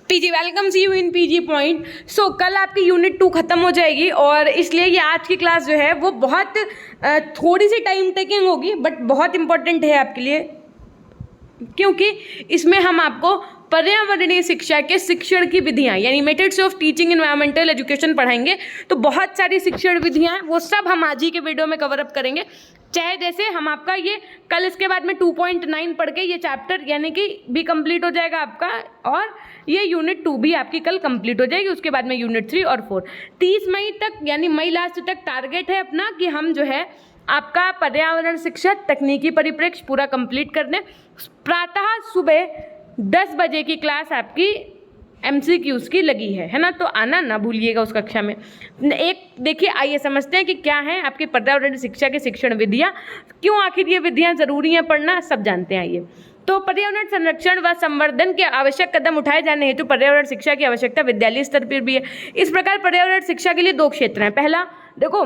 PG welcome see you in PG point. So कल आपकी unit 2 खत्म हो जाएगी और इसलिए ये आज की क्लास जो है वो बहुत थोड़ी सी टाइम टेकिंग होगी बट बहुत इंपॉर्टेंट है आपके लिए, क्योंकि इसमें हम आपको पर्यावरणीय शिक्षा के शिक्षण की विधियाँ यानी methods of teaching environmental education पढ़ाएंगे। तो बहुत सारी शिक्षण विधियाँ हैं, वो सब हम आज ही के वीडियो में कवर अप करेंगे। चाहे जैसे हम आपका ये कल इसके बाद में 2.9 पढ़ के ये चैप्टर यानी कि भी कंप्लीट हो जाएगा आपका, और ये यूनिट 2 भी आपकी कल कंप्लीट हो जाएगी। उसके बाद में यूनिट 3 और 4 30 मई तक यानी मई लास्ट तक टारगेट है अपना कि हम जो है आपका पर्यावरण शिक्षा तकनीकी परिप्रेक्ष्य पूरा कंप्लीट कर दें। प्रातः सुबह 10 बजे की क्लास आपकी MCQs की लगी है ना, तो आना ना भूलिएगा उस कक्षा में। एक देखिए, आइए समझते हैं कि क्या है आपकी पर्यावरण शिक्षा की शिक्षण विधियाँ, क्यों आखिर ये विधियाँ जरूरी हैं पढ़ना, सब जानते हैं। आइए, तो पर्यावरण संरक्षण व संवर्धन के आवश्यक कदम उठाए जाने हेतु पर्यावरण शिक्षा की आवश्यकता विद्यालय स्तर पर भी है। इस प्रकार पर्यावरण शिक्षा के लिए 2 क्षेत्र हैं। पहला, देखो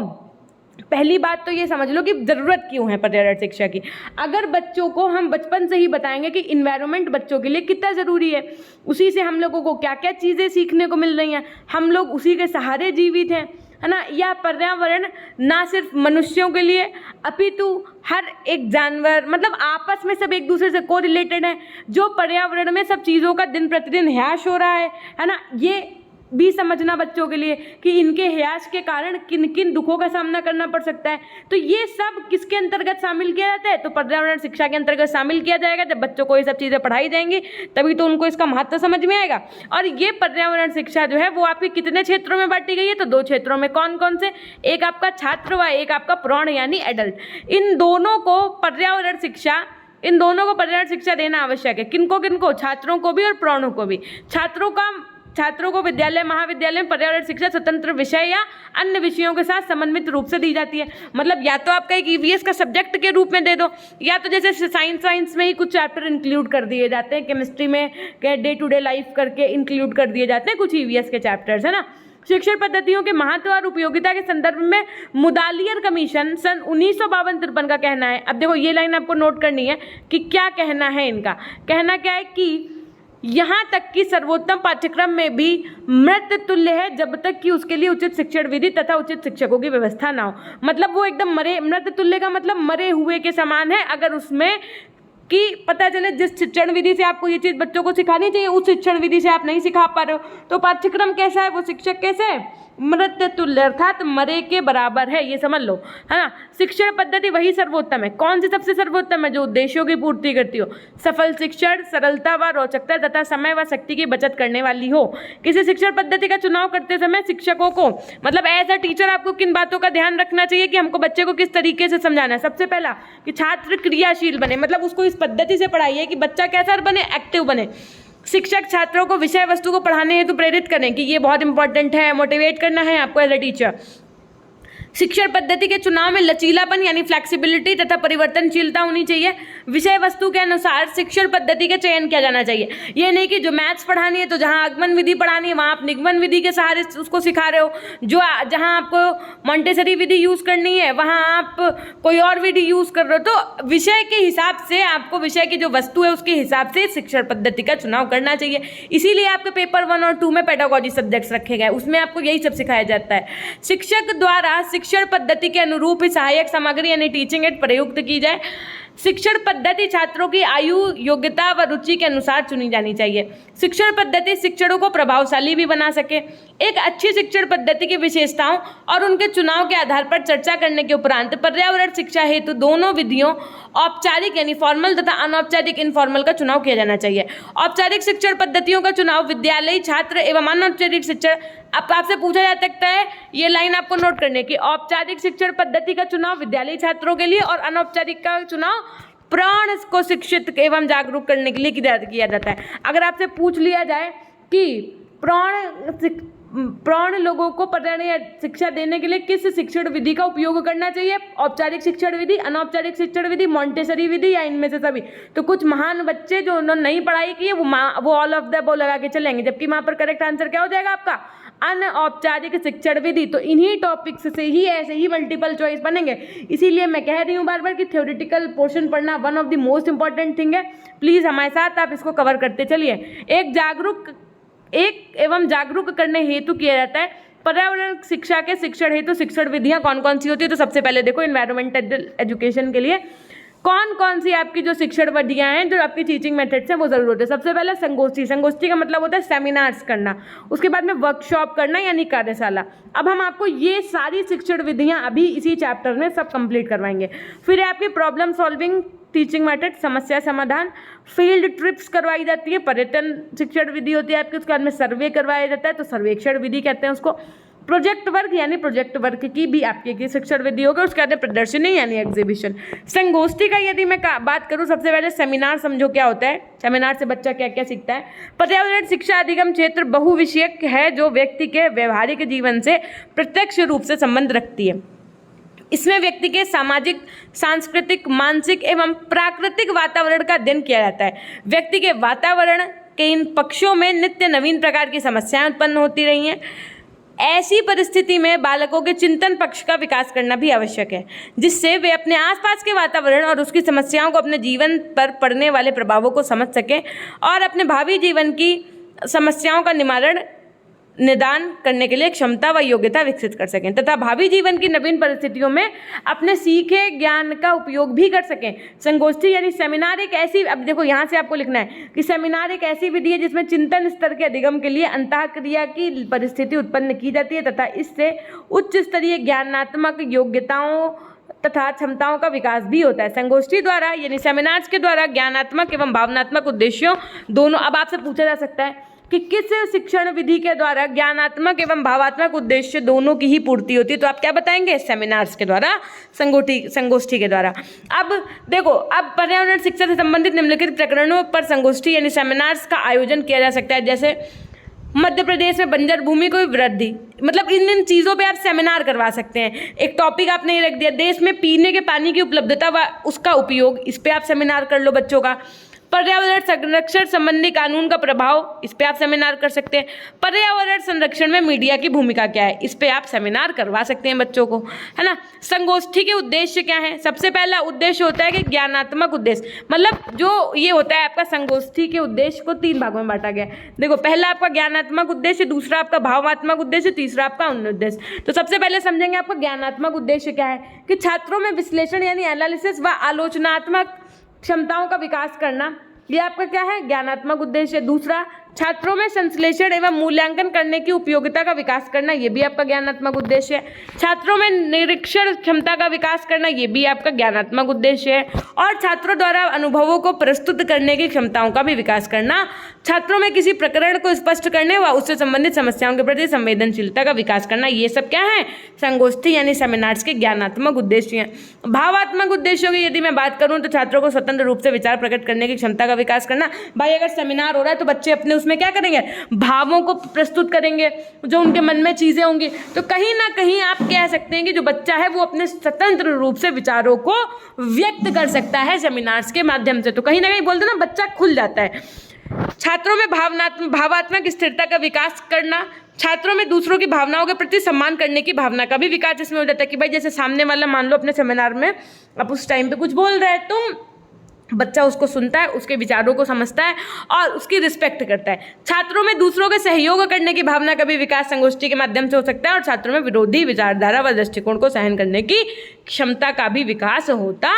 पहली बात तो ये समझ लो कि ज़रूरत क्यों है पर्यावरण शिक्षा की। अगर बच्चों को हम बचपन से ही बताएंगे कि इन्वायरमेंट बच्चों के लिए कितना ज़रूरी है, उसी से हम लोगों को क्या क्या चीज़ें सीखने को मिल रही हैं, हम लोग उसी के सहारे जीवित हैं, है ना। यह पर्यावरण ना सिर्फ मनुष्यों के लिए अपितु हर एक जानवर, मतलब आपस में सब एक दूसरे से को रिलेटेड है। जो पर्यावरण में सब चीज़ों का दिन प्रतिदिन ह्रास हो रहा है ना, ये भी समझना बच्चों के लिए कि इनके ह्रास के कारण किन किन दुखों का सामना करना पड़ सकता है। तो ये सब किसके अंतर्गत शामिल किया जाता है, तो पर्यावरण शिक्षा के अंतर्गत शामिल किया जाएगा। जब बच्चों को ये सब चीज़ें पढ़ाई जाएंगी तभी तो उनको इसका महत्व समझ में आएगा। और ये पर्यावरण शिक्षा जो है वो आपकी कितने क्षेत्रों में बांटी गई है, तो 2 क्षेत्रों में। कौन कौन से, एक आपका छात्र व एक आपका प्रौढ़ यानी एडल्ट। इन दोनों को पर्यावरण शिक्षा देना आवश्यक है। किनको किनको, छात्रों को भी और प्रौढ़ों को भी। छात्रों को विद्यालय महाविद्यालय में पर्यावरण शिक्षा स्वतंत्र विषय या अन्य विषयों के साथ समन्वित रूप से दी जाती है। मतलब या तो आपका एक EVS का सब्जेक्ट के रूप में दे दो, या तो जैसे साइंस में ही कुछ चैप्टर इंक्लूड कर दिए जाते हैं, केमिस्ट्री में डे टू डे लाइफ करके इंक्लूड कर दिए जाते हैं कुछ EVS के चैप्टर्स, है ना। शिक्षण पद्धतियों के महत्व और उपयोगिता के संदर्भ में मुदालियर कमीशन सन 1952-53 का कहना है। अब देखो, ये लाइन आपको नोट करनी है कि क्या कहना है इनका। कहना क्या है कि यहाँ तक कि सर्वोत्तम पाठ्यक्रम में भी मृत तुल्य है जब तक कि उसके लिए उचित शिक्षण विधि तथा उचित शिक्षकों की व्यवस्था ना हो। मतलब वो एकदम मृत तुल्य का मतलब मरे हुए के समान है। अगर उसमें कि पता चले जिस शिक्षण विधि से आपको ये चीज़ बच्चों को सिखानी चाहिए उस शिक्षण विधि से आप नहीं सिखा पा रहे हो, तो पाठ्यक्रम कैसा है, वो शिक्षक कैसे है, मृत तुल्य अर्थात मरे के बराबर है, ये समझ लो, है ना। शिक्षण पद्धति वही सर्वोत्तम है। कौन सी सबसे सर्वोत्तम है, जो उद्देश्यों की पूर्ति करती हो, सफल शिक्षण, सरलता व रोचकता तथा समय व शक्ति की बचत करने वाली हो। किसी शिक्षण पद्धति का चुनाव करते समय शिक्षकों को, मतलब एज अ टीचर आपको किन बातों का ध्यान रखना चाहिए कि हमको बच्चे को किस तरीके से समझाना है। सबसे पहला कि छात्र क्रियाशील बने, मतलब उसको इस पद्धति से पढ़ाइए कि बच्चा कैसा बने, एक्टिव बने। शिक्षक छात्रों को विषय वस्तु को पढ़ाने हेतु प्रेरित करें कि ये बहुत इंपॉर्टेंट है, मोटिवेट करना है आपको एज अ टीचर। शिक्षण पद्धति के चुनाव में लचीलापन यानी फ्लेक्सिबिलिटी तथा परिवर्तनशीलता होनी चाहिए। विषय वस्तु के अनुसार शिक्षण पद्धति का चयन किया जाना चाहिए। ये नहीं कि जो मैथ्स पढ़ानी है तो जहाँ आगमन विधि पढ़ानी है वहाँ आप निगमन विधि के सहारे उसको सिखा रहे हो, जो जहाँ आपको मॉन्टेसरी विधि यूज़ करनी है वहाँ आप कोई और विधि यूज़ कर रहे हो। तो विषय के हिसाब से आपको विषय की जो वस्तु है उसके हिसाब से शिक्षण पद्धति का चुनाव करना चाहिए। इसीलिए आपके पेपर 1 और 2 में पेडागोजी सब्जेक्ट्स रखे गए, उसमें आपको यही सब सिखाया जाता है। शिक्षक द्वारा शिक्षण पद्धति के अनुरूप ही सहायक सामग्री यानी टीचिंग एड प्रयुक्त की जाए। शिक्षण पद्धति छात्रों की आयु, योग्यता व रुचि के अनुसार चुनी जानी चाहिए। शिक्षण पद्धति शिक्षकों को प्रभावशाली भी बना सके। एक अच्छी शिक्षण पद्धति की विशेषताओं और उनके चुनाव के आधार पर चर्चा करने के उपरांत पर्यावरण शिक्षा हेतु दोनों विधियों औपचारिक यानी फॉर्मल तथा अनौपचारिक इनफॉर्मल का चुनाव किया जाना चाहिए। औपचारिक शिक्षण पद्धतियों का चुनाव विद्यालयी छात्र एवं अनौपचारिक शिक्षण, आपसे पूछा जा सकता है, ये लाइन आपको नोट करने की, औपचारिक शिक्षण पद्धति का चुनाव विद्यालयी छात्रों के लिए और अनौपचारिक का चुनाव प्राण को शिक्षित एवं जागरूक करने के लिए किया जाता है। अगर आपसे पूछ लिया जाए कि प्रौढ़ लोगों को पर्यावरणीय शिक्षा देने के लिए किस शिक्षण विधि का उपयोग करना चाहिए, औपचारिक शिक्षण विधि, अनौपचारिक शिक्षण विधि, मॉन्टेसरी विधि या इनमें से सभी, तो कुछ महान बच्चे जो उन्होंने नहीं पढ़ाई की है वो ऑल ऑफ द अबव लगा के चलेंगे, जबकि वहाँ पर करेक्ट आंसर क्या हो जाएगा आपका, अनौपचारिक शिक्षण विधि। तो इन्हीं टॉपिक्स से ही ऐसे ही मल्टीपल चॉइस बनेंगे। इसीलिए मैं कह रही हूँ बार बार कि थ्योरेटिकल पोर्शन पढ़ना one of the most important thing है। प्लीज़ हमारे साथ आप इसको कवर करते चलिए। एक जागरूक एक एवं जागरूक करने हेतु किया जाता है। पर्यावरण शिक्षा के शिक्षण हेतु शिक्षण विधियां कौन कौन सी होती है? तो सबसे पहले देखो एनवायरमेंटल एजुकेशन के लिए कौन कौन सी आपकी जो शिक्षण विधियां हैं, जो आपकी टीचिंग मेथड्स हैं वो जरूर होते हैं। सबसे पहले संगोष्ठी। संगोष्ठी का मतलब होता है सेमिनार्स करना, उसके बाद में वर्कशॉप करना यानी कार्यशाला। अब हम आपको ये सारी शिक्षण विधियां अभी इसी चैप्टर में सब कंप्लीट करवाएंगे। फिर है आपकी प्रॉब्लम सॉल्विंग टीचिंग मेथड, समस्या समाधान। फील्ड ट्रिप्स करवाई जाती है, पर्यटन शिक्षण विधि होती है आपकी। उसके बाद में सर्वे करवाया जाता है, तो सर्वेक्षण विधि कहते हैं उसको। प्रोजेक्ट वर्क यानी प्रोजेक्ट वर्क की भी आपकी की शिक्षण विधि होगी। उसके बाद प्रदर्शनी यानी एग्जीबिशन। संगोष्ठी का यदि मैं बात करूं, सबसे पहले सेमिनार समझो क्या होता है, सेमिनार से बच्चा क्या क्या सीखता है। पर्यावरण शिक्षा अधिगम क्षेत्र बहुविषयक है जो व्यक्ति के व्यवहारिक जीवन से प्रत्यक्ष रूप से संबंध रखती है। इसमें व्यक्ति के सामाजिक, सांस्कृतिक, मानसिक एवं प्राकृतिक वातावरण का अध्ययन किया जाता है। व्यक्ति के वातावरण के इन पक्षों में नित्य नवीन प्रकार की समस्याएं उत्पन्न होती रही हैं। ऐसी परिस्थिति में बालकों के चिंतन पक्ष का विकास करना भी आवश्यक है, जिससे वे अपने आसपास के वातावरण और उसकी समस्याओं को, अपने जीवन पर पड़ने वाले प्रभावों को समझ सकें और अपने भावी जीवन की समस्याओं का निदान करने के लिए क्षमता व योग्यता विकसित कर सकें तथा भावी जीवन की नवीन परिस्थितियों में अपने सीखे ज्ञान का उपयोग भी कर सकें। संगोष्ठी यानी सेमिनार एक ऐसी, अब देखो यहाँ से आपको लिखना है कि सेमिनार एक ऐसी विधि है जिसमें चिंतन स्तर के अधिगम के लिए अंतःक्रिया की परिस्थिति उत्पन्न की जाती है तथा इससे उच्च स्तरीय ज्ञानात्मक योग्यताओं तथा क्षमताओं का विकास भी होता है। संगोष्ठी द्वारा यानी सेमिनार्स के द्वारा ज्ञानात्मक एवं भावनात्मक उद्देश्यों दोनों, अब आपसे पूछा जा सकता है कि किस शिक्षण विधि के द्वारा ज्ञानात्मक एवं भावात्मक उद्देश्य दोनों की ही पूर्ति होती है? तो आप क्या बताएंगे? सेमिनार्स के द्वारा, संगोष्ठी के द्वारा। अब देखो, अब पर्यावरण शिक्षा से संबंधित निम्नलिखित प्रकरणों पर संगोष्ठी यानी सेमिनार्स का आयोजन किया जा सकता है। जैसे मध्य प्रदेश में बंजर भूमि को वृद्धि, मतलब इन चीज़ों पे आप सेमिनार करवा सकते हैं। एक टॉपिक आपने ये रख दिया, देश में पीने के पानी की उपलब्धता व उसका उपयोग, इस पे आप सेमिनार कर लो बच्चों का। पर्यावरण संरक्षण संबंधी कानून का प्रभाव, इस पे आप सेमिनार कर सकते हैं। पर्यावरण संरक्षण में मीडिया की भूमिका क्या है, इस पे आप सेमिनार करवा सकते हैं बच्चों को, है ना। संगोष्ठी के उद्देश्य क्या है? सबसे पहला उद्देश्य होता है कि ज्ञानात्मक उद्देश्य, मतलब जो ये होता है आपका संगोष्ठी के उद्देश्य को 3 भागों में बांटा गया है। देखो, पहला आपका ज्ञानात्मक उद्देश्य, दूसरा आपका भावात्मक उद्देश्य, तीसरा आपका अन्य उद्देश्य। तो सबसे पहले समझेंगे आपका ज्ञानात्मक उद्देश्य क्या है कि छात्रों में विश्लेषण यानी एनालिसिस व आलोचनात्मक क्षमताओं का विकास करना, ये आपका क्या है? ज्ञानात्मक उद्देश्य। दूसरा, छात्रों में संश्लेषण एवं मूल्यांकन करने की उपयोगिता का विकास करना, ये भी आपका ज्ञानात्मक उद्देश्य है। छात्रों में निरीक्षण क्षमता का विकास करना, ये भी आपका ज्ञानात्मक उद्देश्य है। और छात्रों द्वारा अनुभवों को प्रस्तुत करने की क्षमताओं का भी विकास करना, छात्रों में किसी प्रकरण को स्पष्ट करने व उससे संबंधित समस्याओं के प्रति संवेदनशीलता का विकास करना, ये सब क्या है? संगोष्ठी यानी सेमिनार्स के ज्ञानात्मक उद्देश्य हैं। भावात्मक उद्देश्यों की यदि मैं बात करूं तो छात्रों को स्वतंत्र रूप से विचार प्रकट करने की क्षमता का विकास करना। भाई अगर सेमिनार हो रहा है तो बच्चे अपने उसमें क्या करेंगे? भावों को प्रस्तुत करेंगे, जो उनके मन में चीजें होंगी। तो कहीं ना कहीं आप कह सकते हैं कि जो बच्चा है वो अपने स्वतंत्र रूप से विचारों को व्यक्त कर सकता है सेमिनार्स के माध्यम से। तो कहीं ना कहीं बोलते ना, बच्चा खुल जाता है। छात्रों में भावात्मक स्थिरता का विकास करना, छात्रों में दूसरों की भावनाओं के प्रति सम्मान करने की भावना का भी विकास इसमें हो जाता है कि भाई जैसे सामने वाला मान लो अपने सेमिनार में अब उस टाइम पे कुछ बोल रहा है तो बच्चा उसको सुनता है, उसके विचारों को समझता है और उसकी रिस्पेक्ट करता है। छात्रों में दूसरों के सहयोग करने की भावना का भी विकास संगोष्ठी के माध्यम से हो सकता है और छात्रों में विरोधी विचारधारा व दृष्टिकोण को सहन करने की क्षमता का भी विकास होता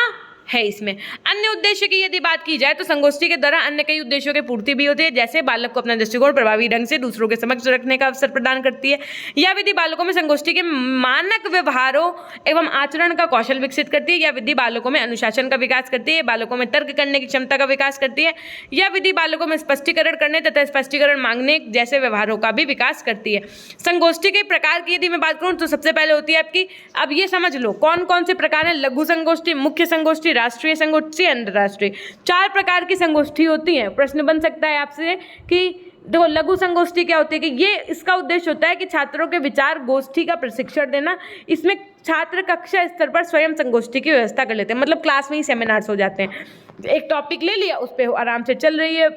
है। इसमें अन्य उद्देश्य की यदि बात की जाए तो संगोष्ठी के द्वारा अन्य कई उद्देश्यों की पूर्ति भी होती है, जैसे बालक को अपना दृष्टिकोण प्रभावी ढंग से दूसरों के समक्ष रखने का अवसर प्रदान करती है। यह विधि बालकों में संगोष्ठी के मानक व्यवहारों एवं आचरण का कौशल विकसित करती है। यह विधि बालकों में अनुशासन का विकास करती है, बालकों में तर्क करने की क्षमता का विकास करती है। यह विधि बालकों में स्पष्टीकरण करने तथा स्पष्टीकरण मांगने जैसे व्यवहारों का भी विकास करती है। संगोष्ठी के प्रकार की यदि मैं बात करूँ तो सबसे पहले होती है आपकी, अब ये समझ लो कौन कौन से प्रकार है। लघु संगोष्ठी, मुख्य संगोष्ठी, राष्ट्रीय संगोष्ठी, अंतरराष्ट्रीय, 4 प्रकार की संगोष्ठी होती है। प्रश्न बन सकता है आपसे कि देखो लघु संगोष्ठी क्या होती है कि ये इसका उद्देश्य होता है कि छात्रों के विचार गोष्ठी का प्रशिक्षण देना। इसमें छात्र कक्षा स्तर पर स्वयं संगोष्ठी की व्यवस्था कर लेते हैं, मतलब क्लास में ही सेमिनार्स हो जाते हैं। एक टॉपिक ले लिया, उस पर आराम से चल रही है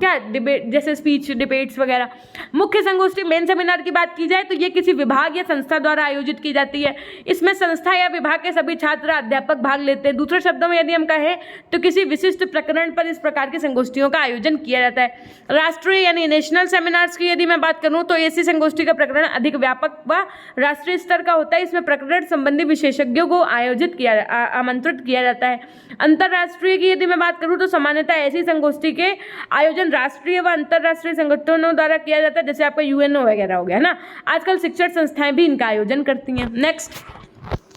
क्या डिबेट, जैसे स्पीच डिबेट्स वगैरह। मुख्य संगोष्ठी मेन सेमिनार की बात की जाए तो ये किसी विभाग या संस्था द्वारा आयोजित की जाती है। इसमें संस्था या विभाग के सभी छात्र अध्यापक भाग लेते हैं। दूसरे शब्दों में यदि हम कहें तो किसी विशिष्ट प्रकरण पर इस प्रकार की संगोष्ठियों का आयोजन किया जाता है। राष्ट्रीय यानी नेशनल सेमिनार्स की यदि मैं बात करूँ तो ऐसी संगोष्ठी का प्रकरण अधिक व्यापक व राष्ट्रीय स्तर का होता है। इसमें प्रकरण संबंधी विशेषज्ञों को आमंत्रित किया जाता है। अंतर्राष्ट्रीय की यदि मैं बात करूँ तो सामान्यतः ऐसी संगोष्ठी के आयोजन राष्ट्रीय व अंतर्राष्ट्रीय संगठनों द्वारा किया जाता है, जैसे आपका यूएनओ वगैरह हो गया ना। आजकल शिक्षण संस्थाएं भी इनका आयोजन करती हैं। नेक्स्ट,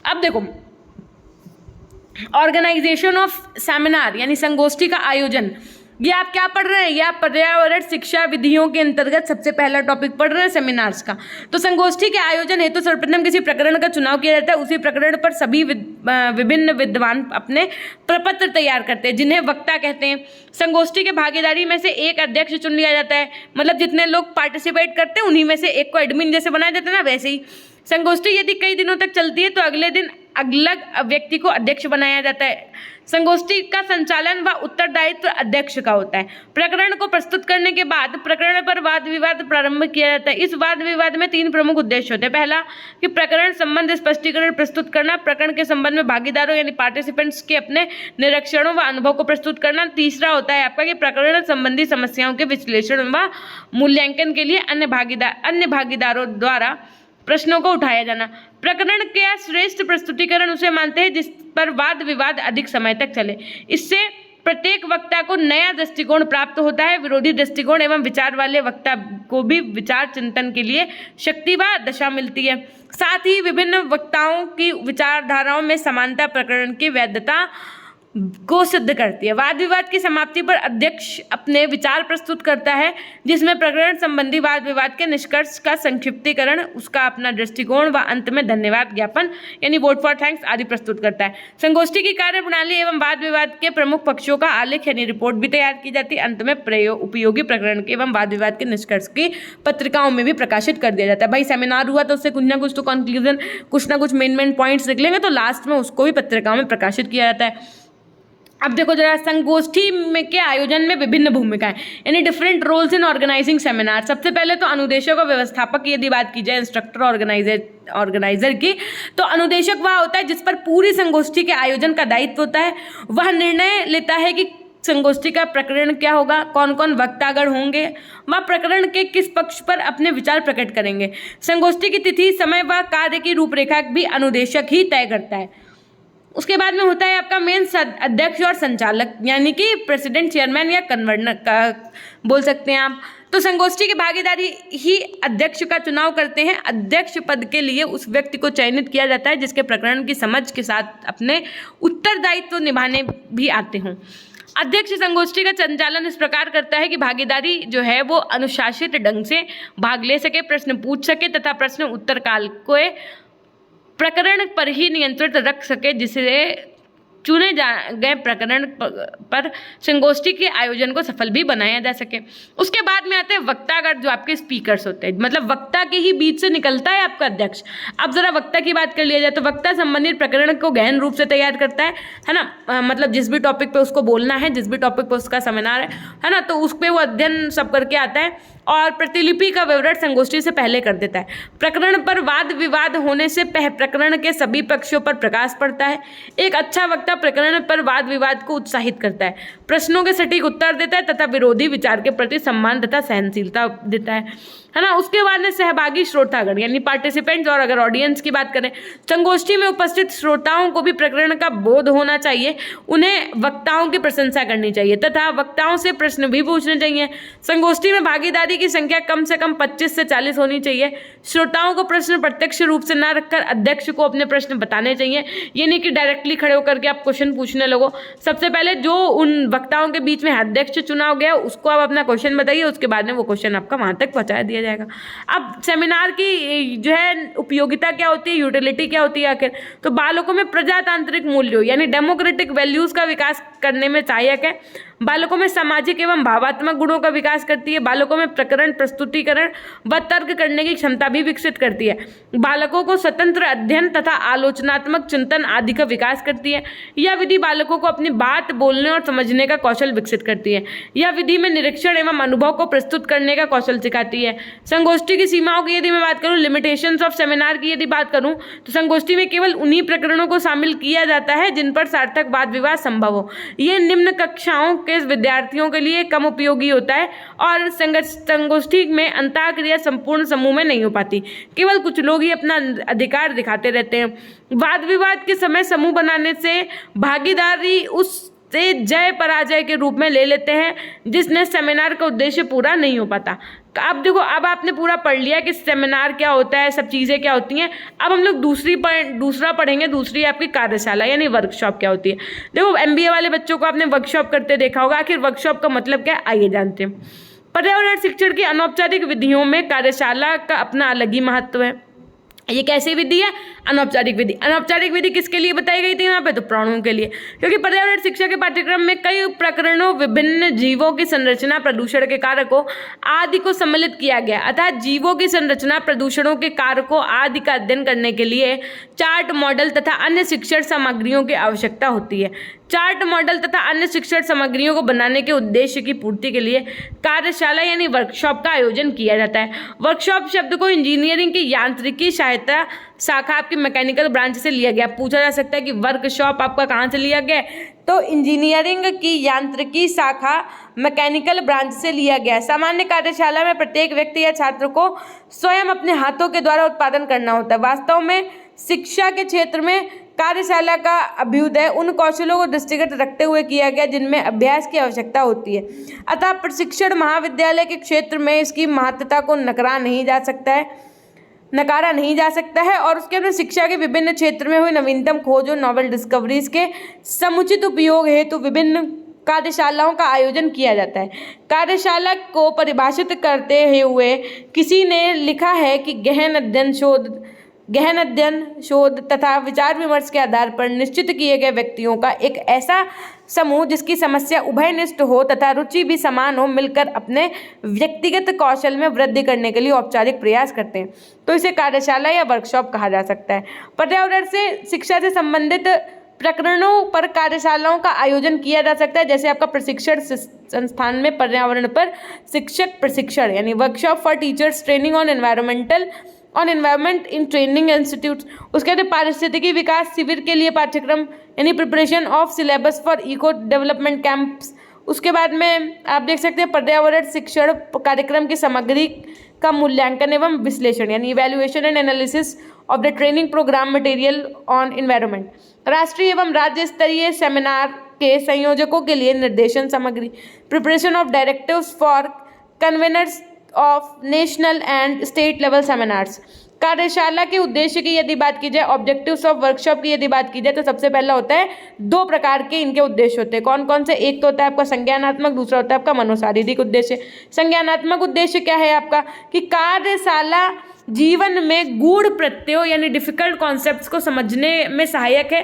अब देखो ऑर्गेनाइजेशन ऑफ सेमिनार यानी संगोष्ठी का आयोजन। ये आप क्या पढ़ रहे हैं, ये आप पर्यावरण शिक्षा विधियों के अंतर्गत सबसे पहला टॉपिक पढ़ रहे हैं सेमिनार्स का। तो संगोष्ठी के आयोजन हेतु सर्वप्रथम किसी प्रकरण का चुनाव किया जाता है। उसी प्रकरण पर सभी विभिन्न विद्वान अपने प्रपत्र तैयार करते हैं, जिन्हें वक्ता कहते हैं। संगोष्ठी के भागीदारी में से एक अध्यक्ष चुन लिया जाता है, मतलब जितने लोग पार्टिसिपेट करते हैं उन्हीं में से एक को एडमिन जैसे बनाया जाता है ना, वैसे ही। संगोष्ठी यदि कई दिनों तक चलती है तो अगले दिन अलग व्यक्ति को अध्यक्ष बनाया जाता है। संगोष्ठी का संचालन व उत्तरदायित्व अध्यक्ष का होता है। प्रकरण को प्रस्तुत करने के बाद प्रकरण पर वाद विवाद प्रारंभ किया जाता है। इस वाद विवाद में 3 प्रमुख उद्देश्य होते हैं। पहला कि प्रकरण संबंध स्पष्टीकरण प्रस्तुत करना, प्रकरण के संबंध में भागीदारों यानी पार्टिसिपेंट्स के अपने निरीक्षणों व अनुभव को प्रस्तुत करना। तीसरा होता है आपका कि प्रकरण संबंधी समस्याओं के विश्लेषण व मूल्यांकन के लिए अन्य भागीदारों द्वारा प्रश्नों को उठाया जाना। प्रकरण के श्रेष्ठ प्रस्तुतिकरण उसे मानते हैं जिस पर वाद विवाद अधिक समय तक चले। इससे प्रत्येक वक्ता को नया दृष्टिकोण प्राप्त होता है। विरोधी दृष्टिकोण एवं विचार वाले वक्ता को भी विचार चिंतन के लिए शक्ति व दशा मिलती है। साथ ही विभिन्न वक्ताओं की विचारधाराओं में समानता प्रकरण की वैधता को सिद्ध करती है। वाद विवाद की समाप्ति पर अध्यक्ष अपने विचार प्रस्तुत करता है, जिसमें प्रकरण संबंधी वाद विवाद के निष्कर्ष का संक्षिप्तीकरण, उसका अपना दृष्टिकोण व अंत में धन्यवाद ज्ञापन यानी वोट फॉर थैंक्स आदि प्रस्तुत करता है। संगोष्ठी की कार्यप्रणाली एवं वाद विवाद के प्रमुख पक्षों का आलेख यानी रिपोर्ट भी तैयार की जाती है। अंत में उपयोगी प्रकरण के एवं वाद विवाद के निष्कर्ष की पत्रिकाओं में भी प्रकाशित कर दिया जाता है। भाई सेमिनार हुआ तो उससे कुछ ना कुछ तो कंक्लूजन, कुछ ना कुछ मेन पॉइंट्स निकलेंगे, तो लास्ट में उसको भी पत्रिकाओं में प्रकाशित किया जाता है। अब देखो जरा संगोष्ठी में के आयोजन में विभिन्न भूमिकाएं यानी different roles in organising seminar. सबसे पहले तो अनुदेशक और व्यवस्थापक की यदि बात की जाए, इंस्ट्रक्टर ऑर्गेनाइजर की, तो अनुदेशक वह होता है जिस पर पूरी संगोष्ठी के आयोजन का दायित्व होता है। वह निर्णय लेता है कि संगोष्ठी का प्रकरण क्या होगा, कौन कौन वक्तागण होंगे, वह प्रकरण के किस पक्ष पर अपने विचार प्रकट करेंगे। संगोष्ठी की तिथि, समय व कार्य की रूपरेखा भी अनुदेशक ही तय करता है। उसके बाद में होता है आपका मेन अध्यक्ष और संचालक यानी कि प्रेसिडेंट, चेयरमैन या कन्वीनर का बोल सकते हैं आप। तो संगोष्ठी की भागीदारी ही अध्यक्ष का चुनाव करते हैं। अध्यक्ष पद के लिए उस व्यक्ति को चयनित किया जाता है जिसके प्रकरण की समझ के साथ अपने उत्तरदायित्व निभाने भी आते हों। अध्यक्ष संगोष्ठी का संचालन इस प्रकार करता है कि भागीदारी जो है वो अनुशासित ढंग से भाग ले सके, प्रश्न पूछ सके तथा प्रश्न उत्तर काल को प्रकरण पर ही नियंत्रित रख सके, जिससे चुने गए प्रकरण पर संगोष्ठी के आयोजन को सफल भी बनाया जा सके। उसके बाद में आते हैं वक्तागण जो आपके स्पीकर्स होते हैं, मतलब वक्ता के ही बीच से निकलता है आपका अध्यक्ष। अब जरा वक्ता की बात कर लिया जाए तो वक्ता संबंधित प्रकरण को गहन रूप से तैयार करता है ना, मतलब जिस भी टॉपिक पे उसको बोलना है, जिस भी टॉपिक पे उसका सेमिनार है ना, तो उस पर वो अध्ययन सब करके आता है और प्रतिलिपि का विवरण संगोष्ठी से पहले कर देता है। प्रकरण पर वाद विवाद होने से प्रकरण के सभी पक्षों पर प्रकाश पड़ता है। एक अच्छा वक्ता प्रकरण पर वाद विवाद को उत्साहित करता है, प्रश्नों के सटीक उत्तर देता है तथा विरोधी विचार के प्रति सम्मान तथा सहनशीलता देता है ना। उसके बाद में सहभागी श्रोतागण यानी पार्टिसिपेंट्स, और अगर ऑडियंस की बात करें, संगोष्ठी में उपस्थित श्रोताओं को भी प्रकरण का बोध होना चाहिए, उन्हें वक्ताओं की प्रशंसा करनी चाहिए तथा वक्ताओं से प्रश्न भी पूछने चाहिए। संगोष्ठी में भागीदारी की संख्या कम से कम 25 से 40 होनी चाहिए। श्रोताओं को प्रश्न प्रत्यक्ष रूप से न रखकर अध्यक्ष को अपने प्रश्न बताने चाहिए। ये नहीं कि डायरेक्टली खड़े होकर के आप क्वेश्चन पूछने लगो। सबसे पहले जो उन वक्ताओं के बीच में अध्यक्ष चुना गया उसको आप अपना क्वेश्चन बताइए, उसके बाद में वो क्वेश्चन आपका वहां तक पहुंचा दिया जाएगा। अब सेमिनार की जो है उपयोगिता क्या होती है, यूटिलिटी क्या होती है आखिर, तो बालकों में प्रजातांत्रिक मूल्यों यानी डेमोक्रेटिक वैल्यूज का विकास करने में सहायक है। बालकों में सामाजिक एवं भावात्मक गुणों का विकास करती है। बालकों में प्रकरण प्रस्तुतिकरण व तर्क करने की क्षमता भी विकसित करती है। बालकों को स्वतंत्र अध्ययन तथा आलोचनात्मक चिंतन आदि का विकास करती है। यह विधि बालकों को अपनी बात बोलने और समझने का कौशल विकसित करती है। यह विधि में निरीक्षण एवं अनुभव को प्रस्तुत करने का कौशल सिखाती है। संगोष्ठी की सीमाओं की यदि मैं बात करूं, लिमिटेशंस ऑफ सेमिनार की यदि बात करूं, तो संगोष्ठी में केवल उन्हीं प्रकरणों को शामिल किया जाता है जिन पर सार्थक वाद विवाद संभव हो। यह निम्न कक्षाओं के विद्यार्थियों के लिए कम उपयोगी होता है और संगोष्ठी में अंतःक्रिया संपूर्ण समूह में नहीं हो पाती। केवल कुछ लोग ही अपना अधिकार दिखाते रहते हैं। वाद विवाद के समय समूह बनाने से भागीदारी उससे जय पराजय के रूप में ले लेते हैं, जिसने सेमिनार का उद्देश्य पूरा नहीं हो पाता। अब देखो, अब आपने पूरा पढ़ लिया कि सेमिनार क्या होता है, सब चीज़ें क्या होती हैं। अब हम लोग दूसरा पढ़ेंगे, दूसरी आपकी कार्यशाला यानी वर्कशॉप क्या होती है। देखो, एमबीए वाले बच्चों को आपने वर्कशॉप करते देखा होगा। आखिर वर्कशॉप का मतलब क्या है, आइए जानते हैं। पर्यावरण शिक्षण की अनौपचारिक विधियों में कार्यशाला का अपना अलग ही महत्व है। ये कैसी विधि है? अनौपचारिक विधि। अनौपचारिक विधि किसके लिए बताई गई थी यहाँ पे? तो प्राणियों के लिए, क्योंकि पर्यावरण शिक्षा के पाठ्यक्रम में कई प्रकरणों, विभिन्न जीवों की संरचना, प्रदूषण के कारकों आदि को सम्मिलित किया गया। अर्थात जीवों की संरचना, प्रदूषणों के कारकों आदि का अध्ययन करने के लिए चार्ट, मॉडल तथा अन्य शिक्षण सामग्रियों की आवश्यकता होती है। चार्ट, मॉडल तथा अन्य शिक्षण सामग्रियों को बनाने के उद्देश्य की पूर्ति के लिए कार्यशाला यानी वर्कशॉप का आयोजन किया जाता है। वर्कशॉप शब्द को इंजीनियरिंग की यांत्रिकी सहायता शाखा आपकी मैकेनिकल ब्रांच से लिया गया। पूछा जा सकता है कि वर्कशॉप आपका कहाँ से लिया गया, तो इंजीनियरिंग की यांत्रिकी शाखा मैकेनिकल ब्रांच से लिया गया। सामान्य कार्यशाला में प्रत्येक व्यक्ति या छात्र को स्वयं अपने हाथों के द्वारा उत्पादन करना होता है। वास्तव में शिक्षा के क्षेत्र में कार्यशाला का अभ्युदय उन कौशलों को दृष्टिगत रखते हुए किया गया जिनमें अभ्यास की आवश्यकता होती है। अतः प्रशिक्षण महाविद्यालय के क्षेत्र में इसकी महत्ता को नकारा नहीं जा सकता है और उसके अंदर शिक्षा के विभिन्न क्षेत्र में हुई नवीनतम खोज और नॉवेल डिस्कवरीज के समुचित उपयोग हेतु विभिन्न कार्यशालाओं का आयोजन किया जाता है। कार्यशाला को परिभाषित करते हुए किसी ने लिखा है कि गहन अध्ययन, शोध तथा विचार विमर्श के आधार पर निश्चित किए गए व्यक्तियों का एक ऐसा समूह जिसकी समस्या उभयनिष्ठ हो तथा रुचि भी समान हो, मिलकर अपने व्यक्तिगत कौशल में वृद्धि करने के लिए औपचारिक प्रयास करते हैं, तो इसे कार्यशाला या वर्कशॉप कहा जा सकता है। पर्यावरण से शिक्षा से संबंधित प्रकरणों पर कार्यशालाओं का आयोजन किया जा सकता है, जैसे आपका प्रशिक्षण संस्थान में पर्यावरण पर शिक्षक प्रशिक्षण यानी workshop for teachers training on environment in training institute. उसके बाद पारिस्थितिकी विकास शिविर के लिए पाठ्यक्रम यानी preparation of syllabus for eco development camps. उसके बाद में आप देख सकते हैं पर्यावरण शिक्षण कार्यक्रम की सामग्री का मूल्यांकन एवं विश्लेषण यानी evaluation and analysis of the training programme material on environment. राष्ट्रीय एवं राज्य स्तरीय सेमिनार के संयोजकों के लिए निर्देशन सामग्री, preparation of directives for conveners of national and state level seminars. कार्यशाला के उद्देश्य की यदि बात की जाए, ऑब्जेक्टिव्स ऑफ वर्कशॉप की यदि बात की जाए, तो सबसे पहला होता है, दो प्रकार के इनके उद्देश्य होते हैं। कौन कौन से? एक तो होता है आपका संज्ञानात्मक, दूसरा होता है आपका मनोशारीरिक उद्देश्य। संज्ञानात्मक उद्देश्य क्या है आपका कि कार्यशाला जीवन में गूढ़ प्रत्ययों यानी डिफिकल्ट कॉन्सेप्ट्स को समझने में सहायक है।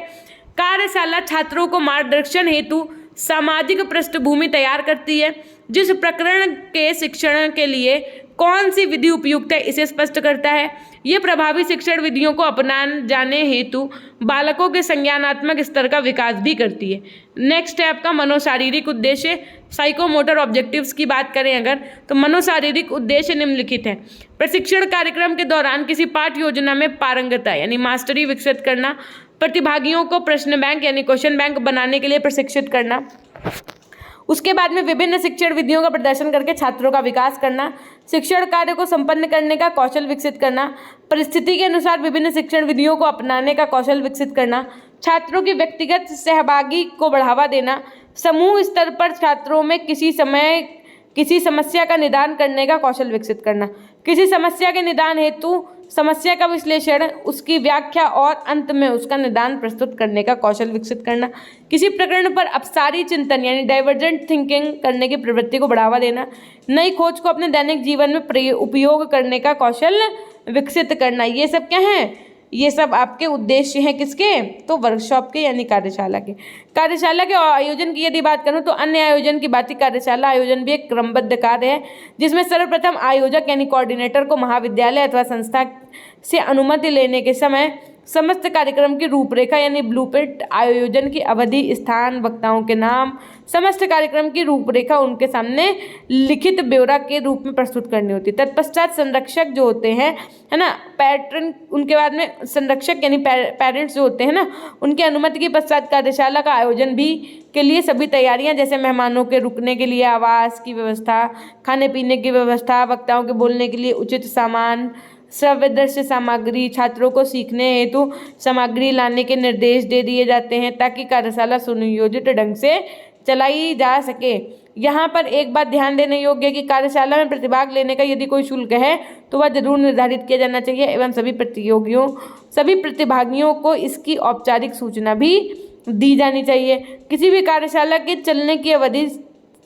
कार्यशाला छात्रों को मार्गदर्शन हेतु सामाजिक पृष्ठभूमि तैयार करती है। जिस प्रकरण के शिक्षण के लिए कौन सी विधि उपयुक्त है इसे स्पष्ट करता है। ये प्रभावी शिक्षण विधियों को अपनाने जाने हेतु बालकों के संज्ञानात्मक स्तर का विकास भी करती है। नेक्स्ट है आपका मनोशारीरिक उद्देश्य। साइकोमोटर ऑब्जेक्टिव्स की बात करें अगर, तो मनोशारीरिक उद्देश्य निम्नलिखित है। प्रशिक्षण कार्यक्रम के दौरान किसी पाठ योजना में पारंगता यानी मास्टरी विकसित करना, प्रतिभागियों को प्रश्न बैंक यानी क्वेश्चन बैंक बनाने के लिए प्रशिक्षित करना, उसके बाद में विभिन्न शिक्षण विधियों का प्रदर्शन करके छात्रों का विकास करना, शिक्षण कार्य को संपन्न करने का कौशल विकसित करना, परिस्थिति के अनुसार विभिन्न शिक्षण विधियों को अपनाने का कौशल विकसित करना, छात्रों की व्यक्तिगत सहभागी को बढ़ावा देना, समूह स्तर पर छात्रों में किसी समस्या का निदान करने का कौशल विकसित करना, किसी समस्या के निदान हेतु समस्या का विश्लेषण, उसकी व्याख्या और अंत में उसका निदान प्रस्तुत करने का कौशल विकसित करना, किसी प्रकरण पर अपसारी चिंतन यानी डाइवर्जेंट थिंकिंग करने की प्रवृत्ति को बढ़ावा देना, नई खोज को अपने दैनिक जीवन में उपयोग करने का कौशल विकसित करना। ये सब क्या है? ये सब आपके उद्देश्य हैं किसके, तो वर्कशॉप के यानी कार्यशाला के। कार्यशाला के आयोजन की यदि बात करूं तो अन्य आयोजन की बात, कार्यशाला आयोजन भी एक क्रमबद्ध कार्य है जिसमें सर्वप्रथम आयोजक यानी कोऑर्डिनेटर को महाविद्यालय अथवा संस्था से अनुमति लेने के समय समस्त कार्यक्रम की रूपरेखा यानी ब्लूप्रिंट, आयोजन की अवधि, स्थान, वक्ताओं के नाम, समस्त कार्यक्रम की रूपरेखा उनके सामने लिखित ब्यौरा के रूप में प्रस्तुत करनी होती है। तत्पश्चात संरक्षक जो होते हैं, है ना, पैटर्न, उनके बाद में संरक्षक यानी पेरेंट्स जो होते हैं ना, उनकी अनुमति के पश्चात कार्यशाला का आयोजन भी के लिए सभी तैयारियां, जैसे मेहमानों के रुकने के लिए आवास की व्यवस्था, खाने पीने की व्यवस्था, वक्ताओं के बोलने के लिए उचित सामान, श्रव्य दृश्य सामग्री, छात्रों को सीखने हेतु सामग्री लाने के निर्देश दे दिए जाते हैं ताकि कार्यशाला सुनियोजित ढंग से चलाई जा सके। यहाँ पर एक बात ध्यान देने योग्य है कि कार्यशाला में प्रतिभाग लेने का यदि कोई शुल्क है तो वह जरूर निर्धारित किया जाना चाहिए एवं सभी प्रतिभागियों को इसकी औपचारिक सूचना भी दी जानी चाहिए। किसी भी कार्यशाला के चलने की अवधि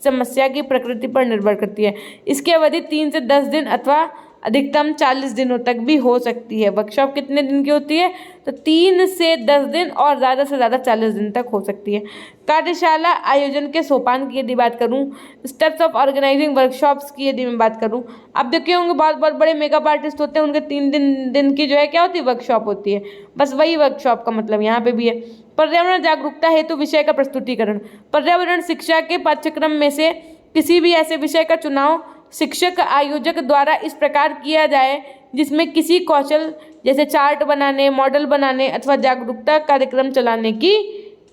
समस्या की प्रकृति पर निर्भर करती है। इसकी अवधि 3 से 10 दिन अथवा अधिकतम 40 दिनों तक भी हो सकती है। वर्कशॉप कितने दिन की होती है, तो 3 से 10 दिन और ज़्यादा से ज़्यादा 40 दिन तक हो सकती है। कार्यशाला आयोजन के सोपान की यदि बात करूं, स्टेप्स ऑफ ऑर्गेनाइजिंग वर्कशॉप्स की यदि मैं बात करूं, आप देखे होंगे बहुत बहुत बड़े मेकअप आर्टिस्ट होते हैं, उनके 3 दिन की जो है क्या होती है, वर्कशॉप होती है। बस वही वर्कशॉप का मतलब यहाँ पे भी है। पर्यावरण जागरूकता हेतु विषय का प्रस्तुतिकरण, पर्यावरण शिक्षा के पाठ्यक्रम में से किसी भी ऐसे विषय का चुनाव शिक्षक आयोजक द्वारा इस प्रकार किया जाए जिसमें किसी कौशल जैसे चार्ट बनाने, मॉडल बनाने अथवा जागरूकता कार्यक्रम चलाने की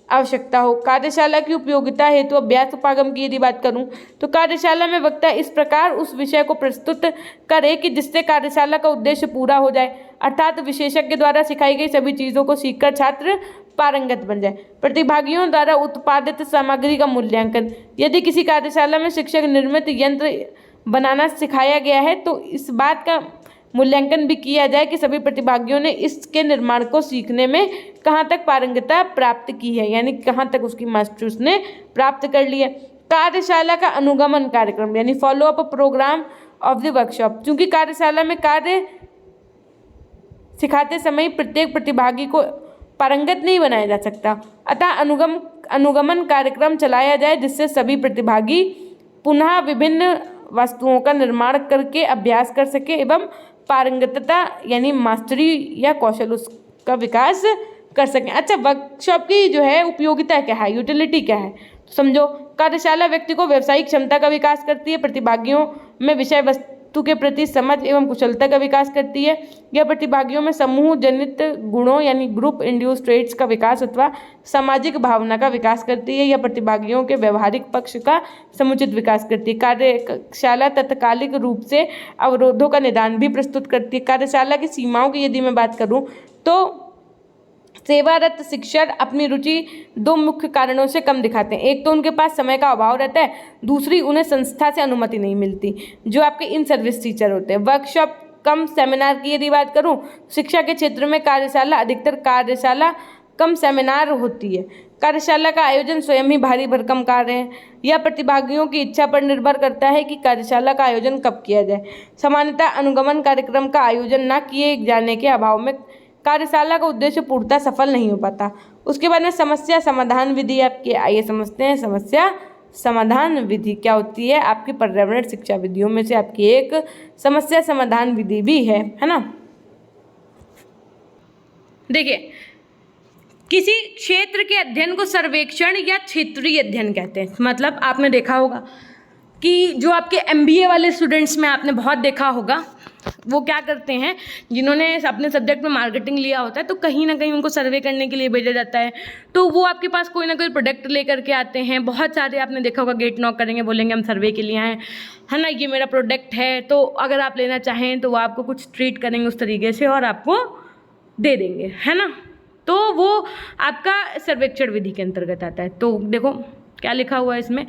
आवश्यकता हो। कार्यशाला की उपयोगिता हेतु अभ्यास उपागम की यदि बात करूं तो कार्यशाला में वक्ता इस प्रकार उस विषय को प्रस्तुत करे कि जिससे कार्यशाला का उद्देश्य पूरा हो जाए, अर्थात विशेषज्ञ द्वारा सिखाई गई सभी चीज़ों को सीखकर छात्र पारंगत बन जाए। प्रतिभागियों द्वारा उत्पादित सामग्री का मूल्यांकन, यदि किसी कार्यशाला में शिक्षक निर्मित यंत्र बनाना सिखाया गया है तो इस बात का मूल्यांकन भी किया जाए कि सभी प्रतिभागियों ने इसके निर्माण को सीखने में कहाँ तक पारंगतता प्राप्त की है, यानी कहाँ तक उसकी मास्टरी उसने प्राप्त कर ली है। कार्यशाला का अनुगमन कार्यक्रम यानी follow up programme of the workshop, चूंकि कार्यशाला में कार्य सिखाते समय प्रत्येक प्रतिभागी को पारंगत नहीं बनाया जा सकता, अतः अनुगमन कार्यक्रम चलाया जाए जिससे सभी प्रतिभागी पुनः विभिन्न वस्तुओं का निर्माण करके अभ्यास कर सके एवं पारंगतता यानी मास्टरी या कौशल उसका विकास कर सकें। अच्छा, वर्कशॉप की जो है उपयोगिता क्या है, यूटिलिटी क्या है, तो समझो। कार्यशाला व्यक्ति को व्यावसायिक क्षमता का विकास करती है, प्रतिभागियों में विषय वस्तु के प्रति समझ एवं कुशलता का विकास करती है। यह प्रतिभागियों में समूह जनित गुणों यानी ग्रुप इंड्यूस ट्रेट्स का विकास अथवा सामाजिक भावना का विकास करती है। यह प्रतिभागियों के व्यवहारिक पक्ष का समुचित विकास करती है। कार्यशाला तत्कालिक रूप से अवरोधों का निदान भी प्रस्तुत करती है। कार्यशाला की सीमाओं की यदि मैं बात करूँ तो सेवारत शिक्षक अपनी रुचि 2 मुख्य कारणों से कम दिखाते हैं। एक तो उनके पास समय का अभाव रहता है, दूसरी उन्हें संस्था से अनुमति नहीं मिलती, जो आपके इन सर्विस टीचर होते हैं। वर्कशॉप कम सेमिनार की यदि बात करूं, शिक्षा के क्षेत्र में कार्यशाला अधिकतर कार्यशाला कम सेमिनार होती है। कार्यशाला का आयोजन स्वयं ही भारी भरकम कार्य है। यह प्रतिभागियों की इच्छा पर निर्भर करता है कि कार्यशाला का आयोजन कब किया जाए। सामान्यतः अनुगमन कार्यक्रम का आयोजन न किए जाने के अभाव में कार्यशाला का उद्देश्य पूर्णतः सफल नहीं हो पाता। उसके बाद में समस्या समाधान विधि आपकी, आइए समझते हैं समस्या समाधान विधि क्या होती है। आपकी पर्यावरण शिक्षा विधियों में से आपकी एक समस्या समाधान विधि भी है ना। देखिए, किसी क्षेत्र के अध्ययन को सर्वेक्षण या क्षेत्रीय अध्ययन कहते हैं। मतलब आपने देखा होगा कि जो आपके MBA वाले स्टूडेंट्स में आपने बहुत देखा होगा, वो क्या करते हैं, जिन्होंने अपने सब्जेक्ट में मार्केटिंग लिया होता है तो कहीं ना कहीं उनको सर्वे करने के लिए भेजा जाता है। तो वो आपके पास कोई ना कोई प्रोडक्ट लेकर के आते हैं। बहुत सारे आपने देखा होगा गेट नॉक करेंगे, बोलेंगे हम सर्वे के लिए आए है ना, ये मेरा प्रोडक्ट है, तो अगर आप लेना चाहें तो वो आपको कुछ ट्रीट करेंगे उस तरीके से और आपको दे देंगे, है ना। तो वो आपका सर्वेक्षण विधि के अंतर्गत आता है। तो देखो क्या लिखा हुआ है इसमें